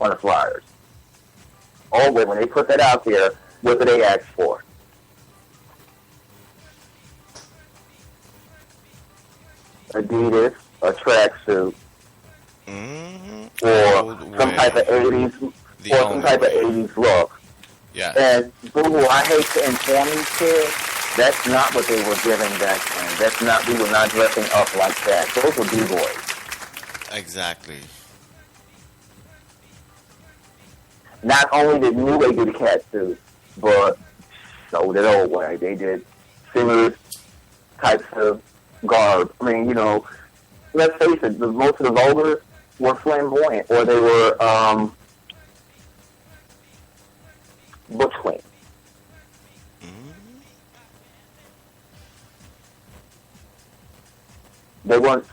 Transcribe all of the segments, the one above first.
on the flyers. Oh, wait, when they put that out there, what do they ask for? Adidas, a tracksuit, or some type of 80s, or some type of 80s look. Yeah. And boo, I hate to inform these kids, that's not what they were giving back then. That's not, we were not dressing up like that. Those were B-boys. Exactly. Not only did New Way do the cat suit, but so did Old Way. They did similar types of garb. I mean, you know, let's face it, most of the Vulgars were flamboyant, or they were bush queen. They weren't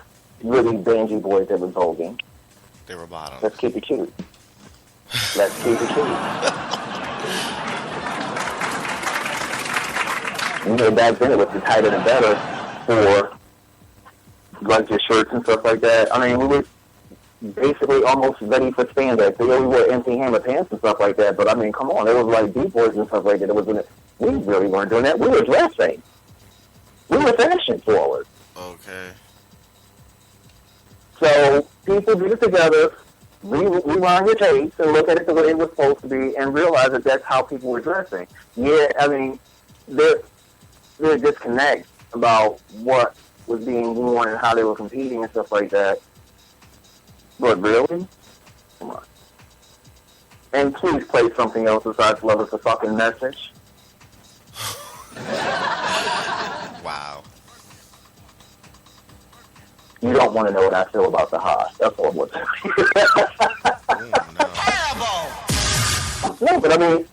really bangy boys that were voguing. They were bottoms. Let's keep it cute. Let's keep it cute. You know, back then it was the tighter the better for like your shirts and stuff like that. I mean, we were basically almost ready for spandex. They only wore empty hammer pants and stuff like that. But I mean, come on, there was like B-boys and stuff like that. It was we really weren't doing that. We were dressing. We were fashion forward. Okay. So people get it together, rewind your tapes and look at it the way it was supposed to be and realize that that's how people were dressing. Yeah, I mean, there's a disconnect about what was being worn and how they were competing and stuff like that. But really? Come on. And please play something else besides Love Is a Fucking Message. Wow. You don't want to know what I feel about the Haas. That's all I'm going to tell you. No, but I mean,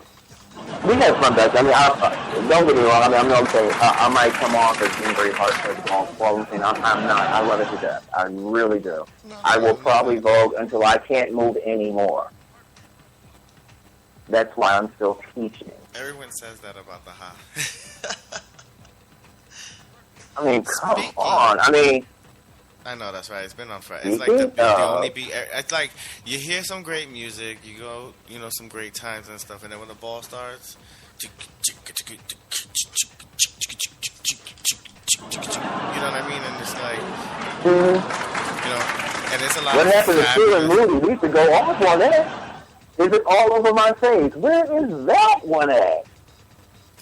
we had fun back then. I mean, don't get me wrong. I mean, I'm not saying I might come off as being very harsh for the ball thing. I'm not. I love it to death. I really do. I will probably vogue until I can't move anymore. That's why I'm still teaching. Everyone says that about the Ha. I mean, come on. I mean, I know, that's right. It's been on forever. It's like the only beat. It's like you hear some great music, you go, you know, some great times and stuff, and then when the ball starts, you know what I mean? And it's like, you know, and it's a lot. What happened to Steven Moody? We used to go off on that. Is it all over my face? Where is that one at?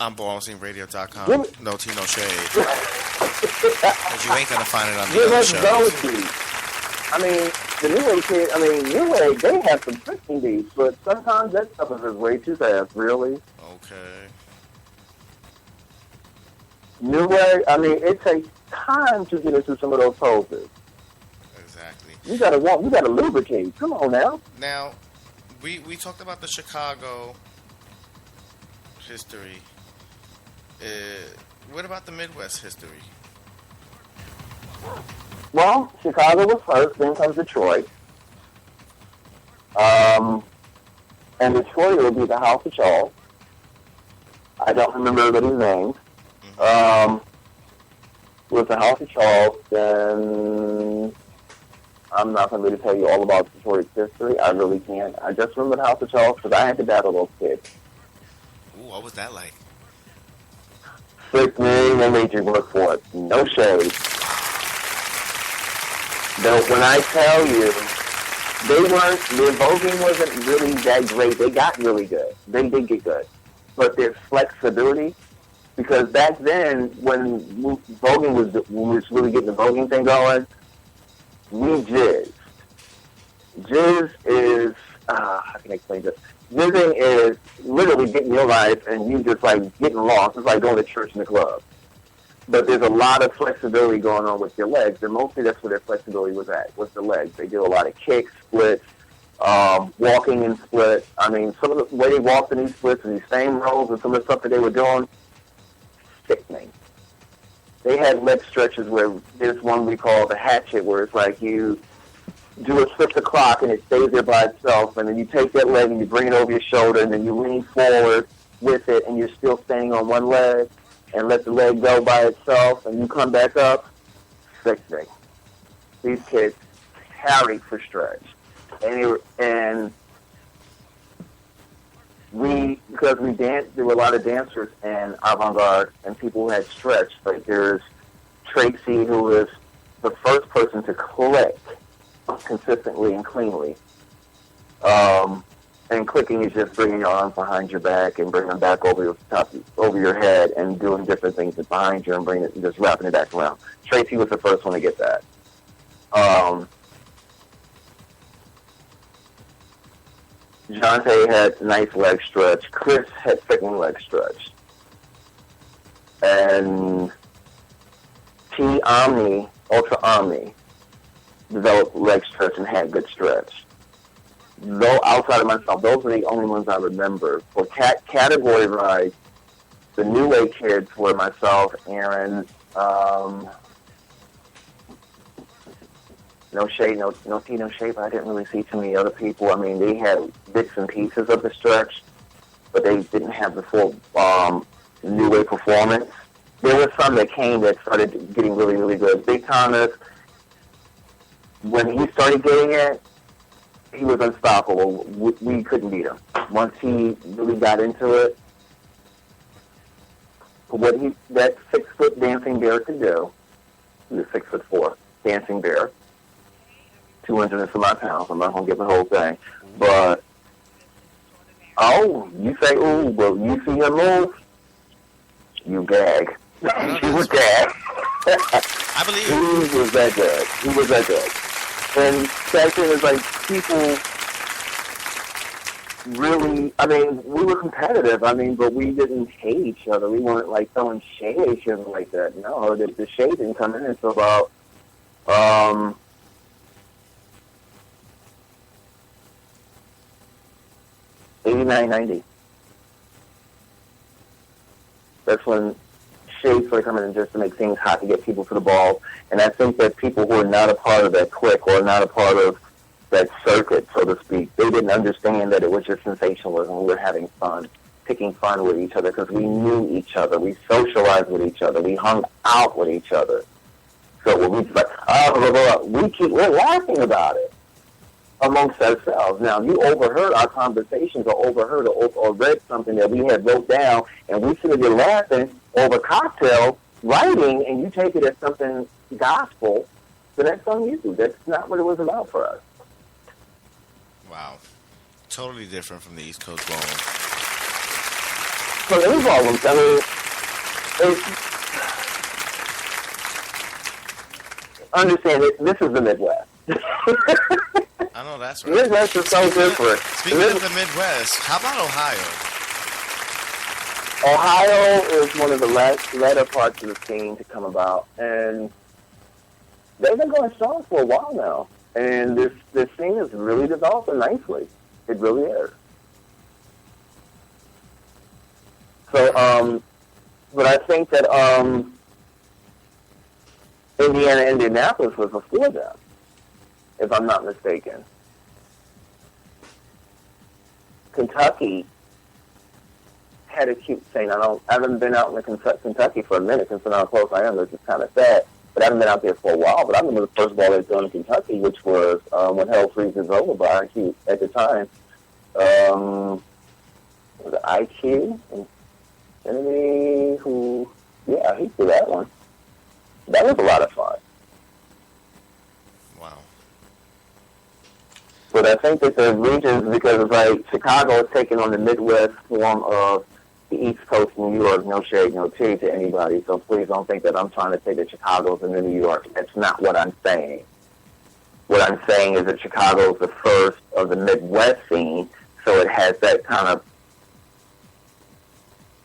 I'm BallsingRadio.com. No tea, no shade. Because you ain't going to find it on the other shows. I mean, the New Way kid, New Way, they have some friction beats, but sometimes that stuff is just way too fast, really. Okay. New Way, I mean, it takes time to get into some of those poses. Exactly. You gotta lubricate. Come on now. Now, we talked about the Chicago history. What about the Midwest history? Well, Chicago was first, then comes Detroit. And Detroit would be the House of Charles. I don't remember everybody's names. With the House of Charles, then I'm not going to really tell you all about Detroit's history. I really can't. I just remember the House of Charles because I had to battle those kids. Ooh, what was that like? Sickening, they made you work for it. No shade. But when I tell you, their voguing wasn't really that great. They got really good. They did get good. But their flexibility, because back then, when voguing was really getting the voguing thing going, we jizzed. Jizz is, how can I explain this? Jizzing is literally getting your life and you just like getting lost. It's like going to church in the club. But there's a lot of flexibility going on with your legs, and mostly that's where their flexibility was at, was the legs. They do a lot of kicks, splits, walking in splits. I mean, some of the way they walked in these splits and these same rolls and some of the stuff that they were doing, sickening. They had leg stretches where there's one we call the hatchet, where it's like you do a 6 o'clock and it stays there by itself, and then you take that leg and you bring it over your shoulder, and then you lean forward with it, and you're still standing on one leg, and let the leg go by itself, and you come back up. Sickening. These kids carried for stretch. And because there were a lot of dancers in avant-garde, and people who had stretch. Like there's Tracy, who was the first person to click consistently and cleanly. And clicking is just bringing your arms behind your back and bringing them back over your head, and doing different things behind you and just wrapping it back around. Tracy was the first one to get that. Jonte had nice leg stretch. Chris had freaking leg stretch. And Ultra Omni, developed leg stretch and had good stretch. Though outside of myself, those are the only ones I remember. For category-wise, the New Way kids were myself, Aaron, no shade, no tea, no shade, but I didn't really see too many other people. I mean, they had bits and pieces of the stretch, but they didn't have the full New Way performance. There was some that came that started getting really, really good. Big Thomas, when he started getting it, he was unstoppable. We couldn't beat him. Once he really got into it, that 6-foot dancing bear could do, he was 6'4", dancing bear, 200 and some odd pounds. I'm not going to get the whole thing. But, you say, ooh, well, you see him move, you gag. You would gag. I believe he was that good. He was that good. And that thing is like, people really, I mean, we were competitive, but we didn't hate each other. We weren't like throwing shade at each other like that. No, the shade didn't come in until about, 89, 90. That's when shade started coming in, just to make things hot, to get people to the ball. And I think that people who are not a part of that clique, or not a part of that circuit, so to speak, they didn't understand that it was just sensationalism. We were having fun, picking fun with each other, because we knew each other. We socialized with each other. We hung out with each other. So when we like, we're laughing about it amongst ourselves. Now, if you overheard our conversations, or overheard or read something that we had wrote down, and we sit there laughing over cocktail writing, and you take it as something gospel, then that's on you. That's not what it was about for us. Wow. Totally different from the East Coast ballroom. So there was ballrooms. Understand it, this is the Midwest. I know, that's right. Midwest is so different. Speaking of the Midwest, how about Ohio? Ohio is one of the latter parts of the scene to come about, and they've been going strong for a while now. And this scene is really developing nicely. It really is. So, but I think that Indianapolis was before them, if I'm not mistaken. Kentucky had a cute scene. I haven't been out in Kentucky for a minute, since how close I am. It's just kind of sad. But I haven't been out there for a while. But I remember the first ball they was in Kentucky, which was when Hell Freezes Over by IQ at the time. Was it IQ? Enemy who... Yeah, he did that one. That was a lot of fun. Wow. But I think that the regions, because it's like Chicago is taking on the Midwest form of the East Coast, New York, no shade, no tea to anybody. So please don't think that I'm trying to say that Chicago's in New York. That's not what I'm saying. What I'm saying is that Chicago is the first of the Midwest scene, so it has that kind of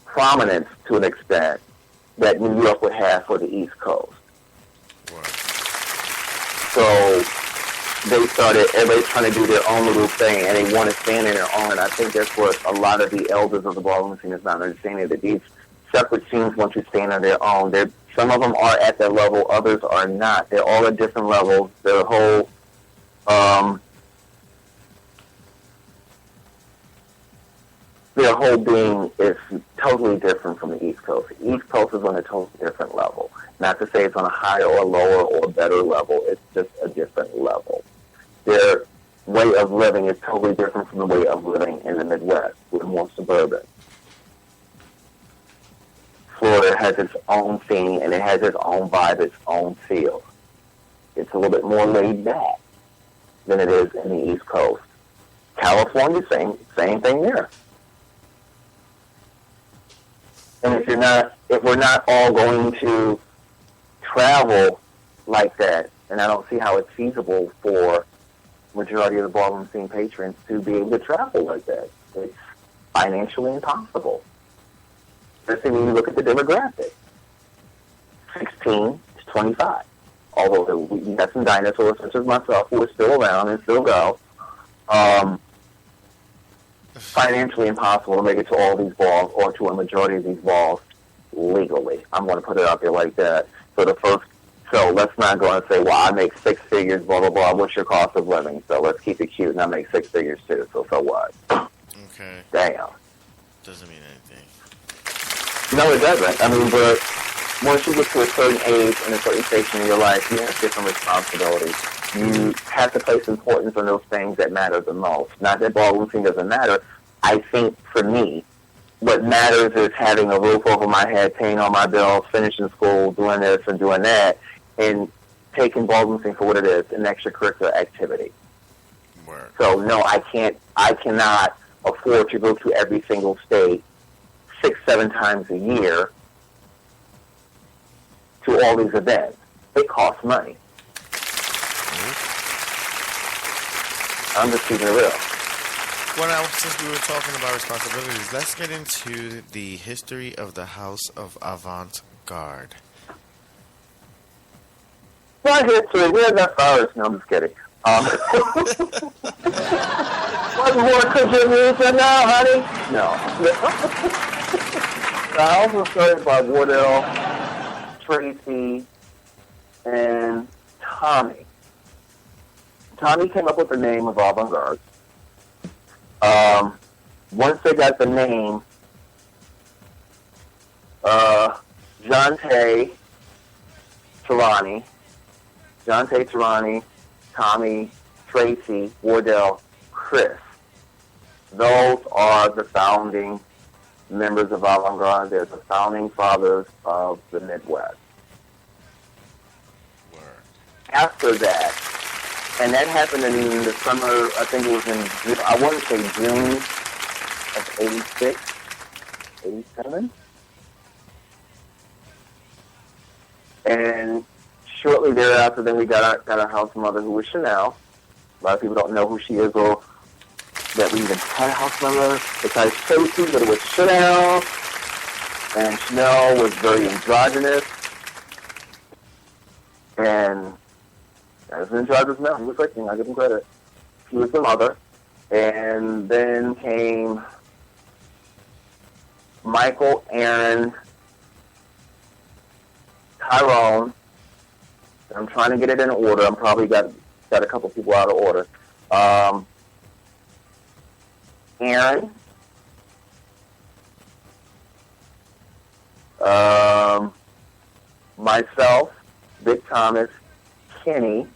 prominence to an extent that New York would have for the East Coast. Wow. So everybody's trying to do their own little thing, and they want to stand in their own. And I think that's what a lot of the elders of the ballroom scene is not understanding, that these separate scenes want to stand on their own. Some of them are at that level, others are not. They're all at different levels. Their whole being is totally different from the East Coast. The East Coast is on a totally different level. Not to say it's on a higher or lower or better level. It's just a different level. Their way of living is totally different from the way of living in the Midwest. We're more suburban. has its own thing, and it has its own vibe, its own feel. It's a little bit more laid back than it is in the East Coast. California, same thing there. And if we're not all going to travel like that, and I don't see how it's feasible for majority of the ballroom scene patrons to be able to travel like that. It's financially impossible. Especially when you look at the demographic. 16 to 25. Although we got some dinosaurs such as myself who are still around and still go. Financially impossible to make it to all these balls or to a majority of these balls legally. I'm going to put it out there like that. So let's not go and say, well, I make six figures, blah, blah, blah. What's your cost of living? So let's keep it cute, and I make six figures too. So what? Okay. Damn. Doesn't mean anything. No, it doesn't. I mean, but once you get to a certain age and a certain station in your life, you have different responsibilities. You have to place importance on those things that matter the most. Not that ballroom scene doesn't matter. I think for me, what matters is having a roof over my head, paying all my bills, finishing school, doing this and doing that, and taking ballroom scene for what it is, an extracurricular activity. Word. So no, I cannot afford to go to every single state 6-7 times a year to all these events. It costs money. I'm just keeping it real. Well, now, since we were talking about responsibilities, let's get into the history of the House of Avant-Garde. What history? We're not ours. No, I'm just kidding. What more could you need to know, honey? No. The house was started by Wardell, Tracy, and Tommy. Tommy came up with the name of Avant-Garde. Once they got the name, Jonte Tirani, Tommy, Tracy, Wardell, Chris. Those are the founding members of Avant-Garde. They're the founding fathers of the Midwest. Word. After that, and that happened in the summer, I think it was I want to say June of 86, 87. And shortly thereafter, then we got our house mother, who was Chanel. A lot of people don't know who she is or that we even had a house mother besides Tracy, but it was Chanel. And Chanel was very androgynous. And as an androgynous man, he was like, I give him credit. She was the mother. And then came Michael, Aaron, Tyrone. I'm trying to get it in order. I'm probably got a couple people out of order. Aaron, myself, Vic Thomas, Kenny,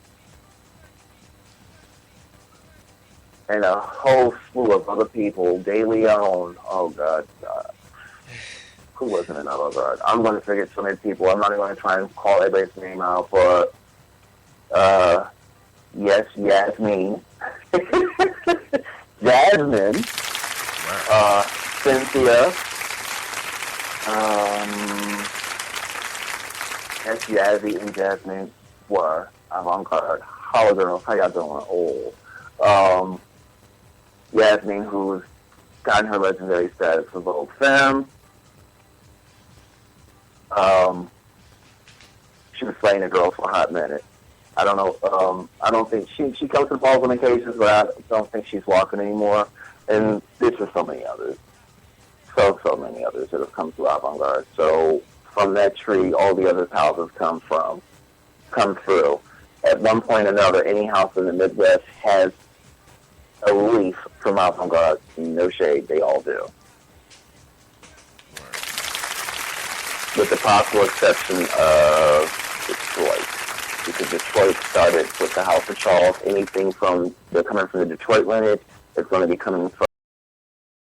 and a whole slew of other people. De Leon, oh God, who wasn't in Avant-Garde? I'm going to forget so many people. I'm not even going to try and call everybody's name out, but yes, Yasmin, Jasmine, Cynthia, yes, Yazzie and Jasmine were Avant-Garde. Hello, girls, how y'all doing? Oh, Yasmin, who's gotten her legendary status for Vogue Femme. She was playing the girls for a hot minute. I don't know. I don't think she comes to the balls on occasions, but I don't think she's walking anymore. And there's just so many others. So many others that have come through Avant-Garde. So from that tree, all the other houses come through. At one point or another, any house in the Midwest has a leaf from Avant-Garde. No shade, they all do. With the possible exception of Detroit. Because Detroit started with the House of Charles. Anything coming from the Detroit lineage is going to be coming from